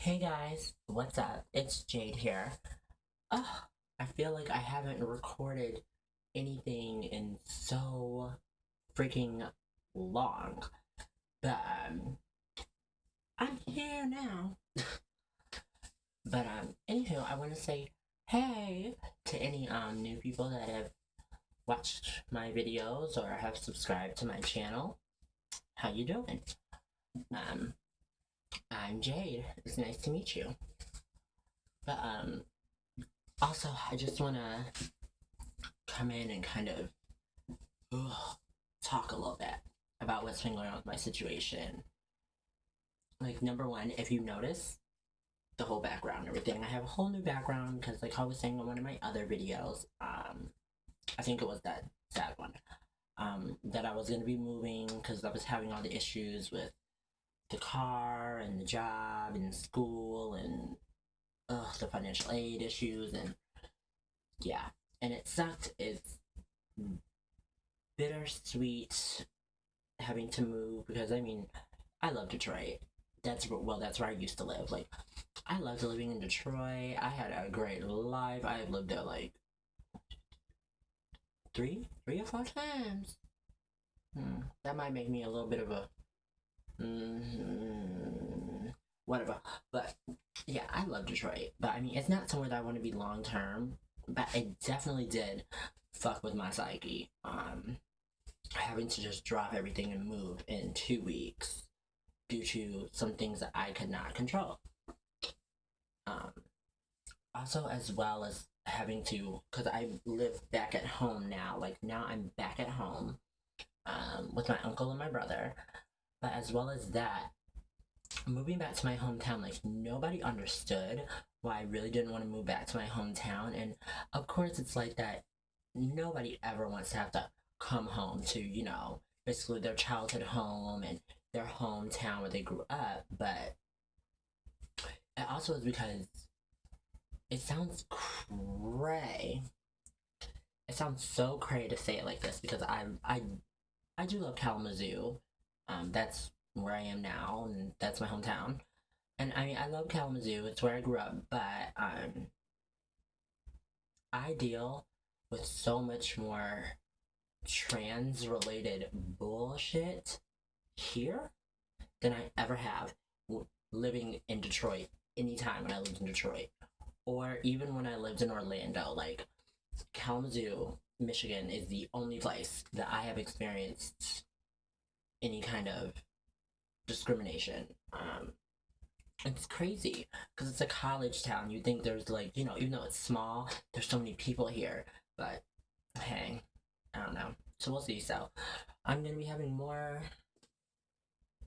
Hey guys, what's up? It's Jade here. Oh, I feel like I haven't recorded anything in so freaking long. But I'm here now. Anywho, I want to say hey to any new people that have watched my videos or have subscribed to my channel. How you doing? Um, I'm Jade. It's nice to meet you. But also I just wanna come in and kind of talk a little bit about what's been going on with my situation. Like, number one, if you notice the whole background and everything, I have a whole new background because, like I was saying in one of my other videos, I think it was that sad one, that I was going to be moving because I was having all the issues with the car and the job and school and the financial aid issues. And yeah, and it sucked. It's bittersweet having to move because I mean, I love Detroit. That's where I used to live. Like, I loved living in Detroit. I had a great life. I lived there like three or four times. That might make me a little bit of a whatever. But yeah, I love Detroit. But I mean, it's not somewhere that I want to be long term. But it definitely did fuck with my psyche. Having to just drop everything and move in 2 weeks due to some things that I could not control. Um, Also, as well as having to, because I live back at home now, like now I'm back at home with my uncle and my brother. But as well as that, moving back to my hometown, like nobody understood why I really didn't want to move back to my hometown. And of course, it's like that. Nobody ever wants to have to come home to, basically their childhood home and their hometown where they grew up. But it also is because it sounds cray. It sounds so cray to say it like this because I do love Kalamazoo. That's where I am now, and that's my hometown. And I mean, I love Kalamazoo. It's where I grew up, but I deal with so much more trans-related bullshit here than I ever have living in Detroit. Anytime when I lived in Detroit, or even when I lived in Orlando, like Kalamazoo, Michigan is the only place that I have experienced any kind of discrimination. It's crazy because it's a college town. You think there's like, even though it's small, there's so many people here. But hey, I don't know. So we'll see. So I'm gonna be having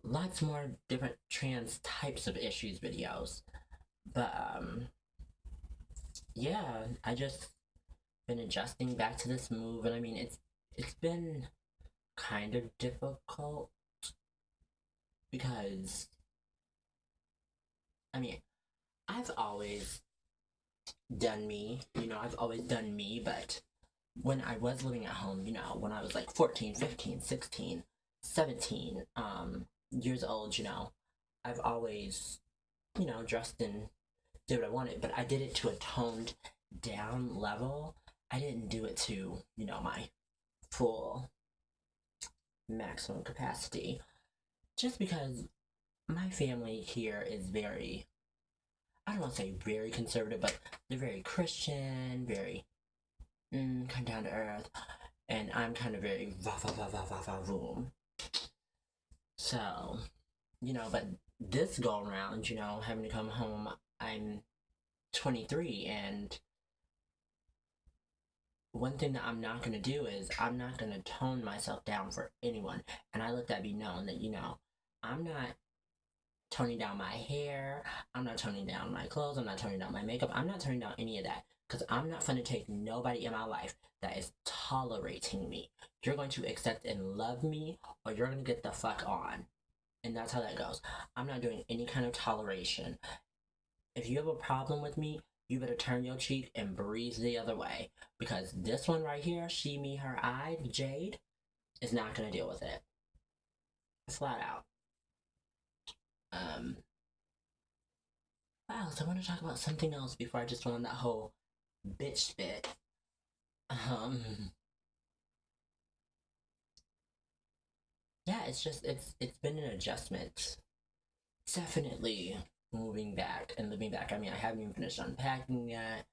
lots more different trans types of issues videos. But yeah, I just been adjusting back to this move, and I mean it's been kind of difficult because I mean I've always done me, I've always done me. But when I was living at home, when I was like 14, 15, 16, 17 years old, I've always, dressed and did what I wanted, but I did it to a toned down level. I didn't do it to, my full maximum capacity. Just because my family here is very, I don't want to say very conservative, but they're very Christian, very kind of down to earth, and I'm kind of very va va va va va va boom. So, but this go around, having to come home, I'm 23, and one thing that I'm not going to do is I'm not going to tone myself down for anyone. And I let that be known that, I'm not toning down my hair. I'm not toning down my clothes. I'm not toning down my makeup. I'm not toning down any of that because I'm not going to take nobody in my life that is tolerating me. You're going to accept and love me, or you're going to get the fuck on. And that's how that goes. I'm not doing any kind of toleration. If you have a problem with me, you better turn your cheek and breathe the other way. Because this one right here, she, me, her, I, Jade, is not going to deal with it. Flat out. Um, else? I want to talk about something else before I just went on that whole bitch spit. Um, yeah, it's been an adjustment. Definitely moving back and living back. I mean, I haven't even finished unpacking yet.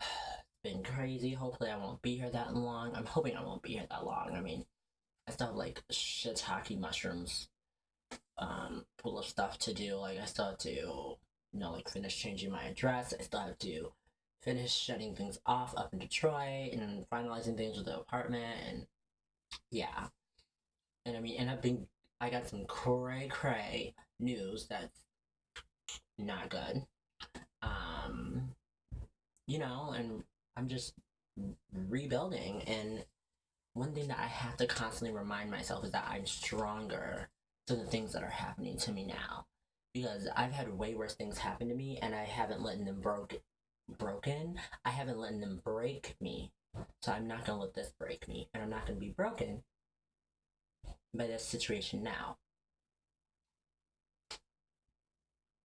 It's been crazy. Hopefully, I won't be here that long. I'm hoping I won't be here that long. I mean, I still have like shiitake mushrooms full of stuff to do. Like I still have to, like finish changing my address. I still have to finish shutting things off up in Detroit and finalizing things with the apartment and yeah. And I mean, and I got some cray news that's not good. Um, and I'm just rebuilding. And one thing that I have to constantly remind myself is that I'm stronger than the things that are happening to me now. Because I've had way worse things happen to me, and I haven't let them broken. I haven't let them break me. So I'm not gonna let this break me, and I'm not gonna be broken by this situation now.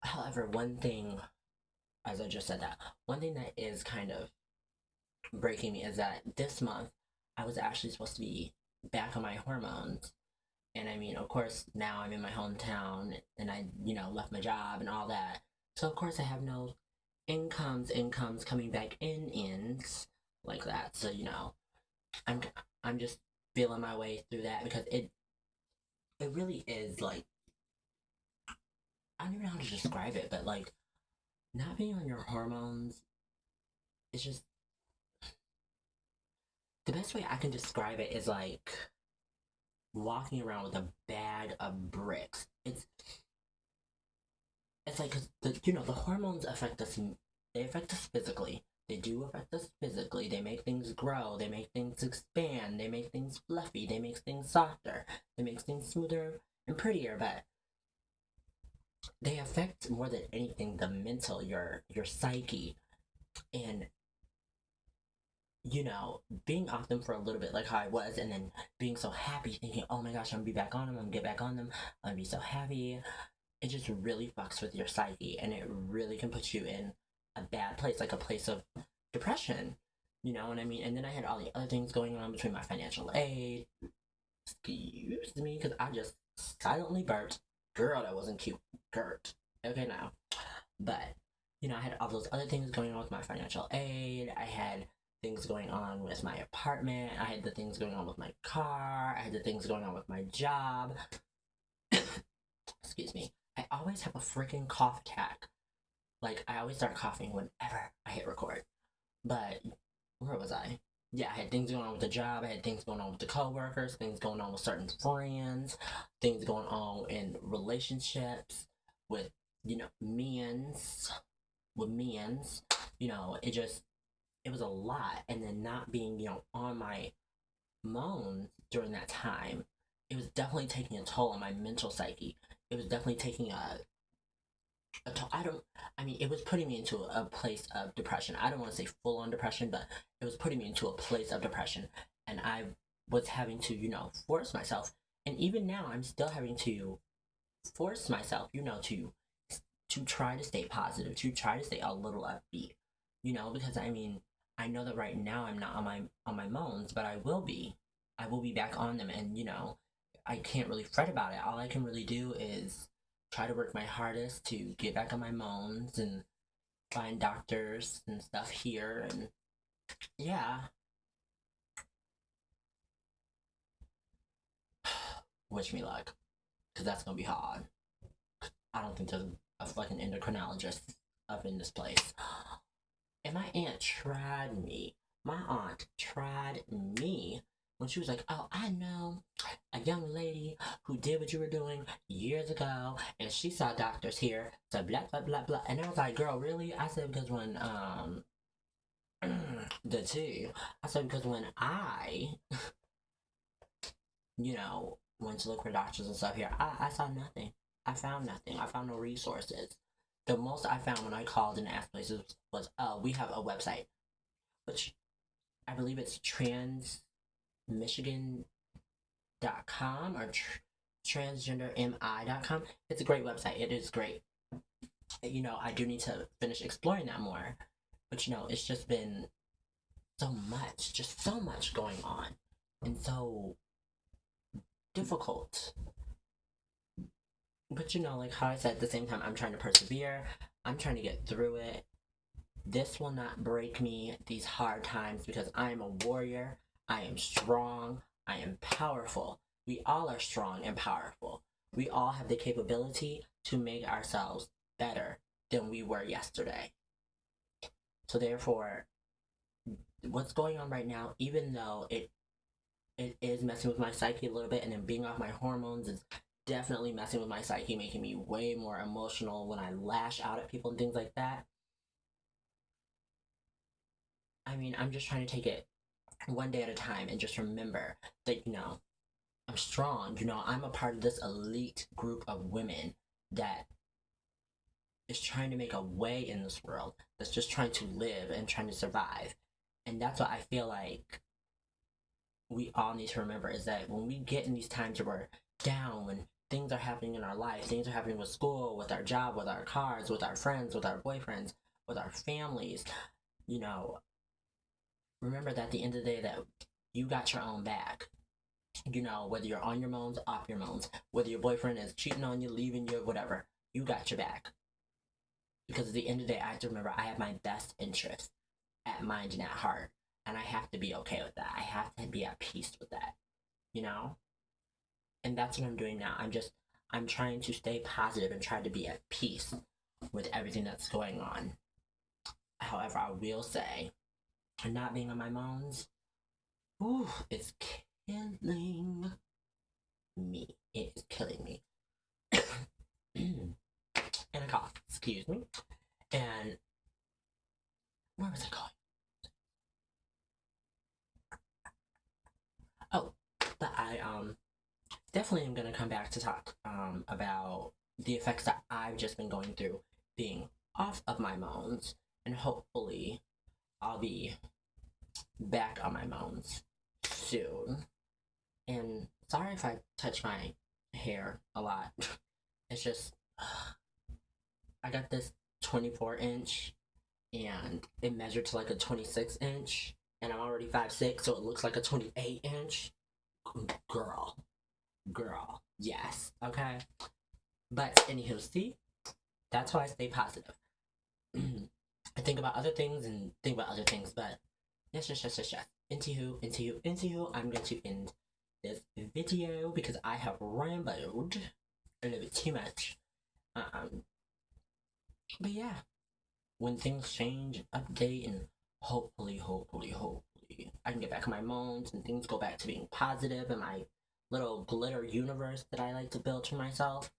However, one thing, as I just said that, one thing that is kind of breaking me is that this month I was actually supposed to be back on my hormones. And I mean, of course, now I'm in my hometown and I, left my job and all that. So, of course, I have no incomes coming back ins like that. So, I'm, I'm just feeling my way through that because it really is like, I don't even know how to describe it, but like, not being on your hormones is just, the best way I can describe it is like walking around with a bag of bricks. It's like 'cause the hormones affect us. They affect us physically. They do affect us physically. They make things grow. They make things expand. They make things fluffy. They make things softer. They make things smoother and prettier. But they affect more than anything the mental, your psyche, and being off them for a little bit, like how I was, and then being so happy, thinking, "Oh my gosh, I'm gonna be back on them. I'm gonna get back on them. I'm gonna be so happy." It just really fucks with your psyche, and it really can put you in a bad place, like a place of depression. You know what I mean? And then I had all the other things going on between my financial aid. Excuse me, because I just silently burped. Girl, that wasn't cute. Gert. Okay, now. But, I had all those other things going on with my financial aid. I had things going on with my apartment. I had the things going on with my car. I had the things going on with my job. Excuse me. I always have a freaking cough attack. Like, I always start coughing whenever I hit record. But, where was I? Yeah, I had things going on with the job. I had things going on with the coworkers. Things going on with certain friends. Things going on in relationships with, men's. With men's. It was a lot. And then not being, on my moans during that time, it was definitely taking a toll on my mental psyche. It was definitely taking a toll. It was putting me into a place of depression. I don't want to say full on depression, but it was putting me into a place of depression. And I was having to, force myself. And even now, I'm still having to force myself, to try to stay positive, to try to stay a little upbeat, because I know that right now I'm not on my moans, but I will be. I will be back on them, and I can't really fret about it. All I can really do is try to work my hardest to get back on my moans and find doctors and stuff here, and yeah. Wish me luck, because that's gonna be hard. I don't think there's a fucking endocrinologist up in this place. And my aunt tried me. My aunt tried me when she was like, "Oh, I know a young lady who did what you were doing years ago, and she saw doctors here, so blah blah blah blah." And I was like, "Girl, really?" I said because when the tea, I said because when I went to look for doctors and stuff here, I saw nothing. I found nothing. I found no resources. The most I found when I called and asked places was, "Oh, we have a website," which I believe it's transmichigan.com or transgendermi.com. It's a great website. It is great. you know, I do need to finish exploring that more. But you know, it's just been so much, just so much going on, and so difficult. But you know, like how I said, at the same time, I'm trying to persevere. I'm trying to get through it. This will not break me these hard times because I am a warrior. I am strong. I am powerful. We all are strong and powerful. We all have the capability to make ourselves better than we were yesterday. So therefore, what's going on right now, even though it is messing with my psyche a little bit, and then being off my hormones is definitely messing with my psyche, making me way more emotional when I lash out at people and things like that. I mean, I'm just trying to take it one day at a time and just remember that, you know, I'm strong. You know, I'm a part of this elite group of women that is trying to make a way in this world, that's just trying to live and trying to survive. And that's what I feel like we all need to remember, is that when we get in these times where we're down, when things are happening in our life, things are happening with school, with our job, with our cars, with our friends, with our boyfriends, with our families, you know, remember that at the end of the day that you got your own back. You know, whether you're on your moans, off your moans, whether your boyfriend is cheating on you, leaving you, whatever, you got your back. Because at the end of the day, I have to remember I have my best interest at mind and at heart. And I have to be okay with that. I have to be at peace with that, you know? And that's what I'm doing now. I'm trying to stay positive and try to be at peace with everything that's going on. However, I will say, not being on my moans, ooh, it's killing me. It is killing me. And a cough, excuse me. And where was I going? Oh, but I definitely am gonna come back to talk about the effects that I've just been going through being off of my moans, and hopefully I'll be back on my moans soon. And sorry if I touch my hair a lot. It's just I got this 24-inch and it measured to like a 26-inch, and I'm already 5'6", so it looks like a 28-inch. Girl, girl, yes, okay. But anywho, see, that's why I stay positive. I think about other things and think about other things, but yes. Anywho, I'm going to end this video because I have rambled a little bit too much. But yeah, when things change, update, and hopefully, I can get back on my moans and things go back to being positive in my little glitter universe that I like to build for myself.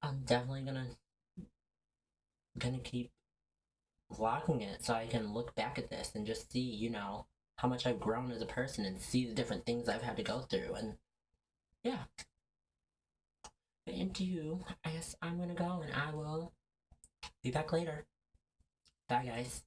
I'm definitely gonna keep vlogging it so I can look back at this and just see, you know, how much I've grown as a person and see the different things I've had to go through. And yeah. But into you, I guess I'm gonna go and I will be back later. Bye, guys.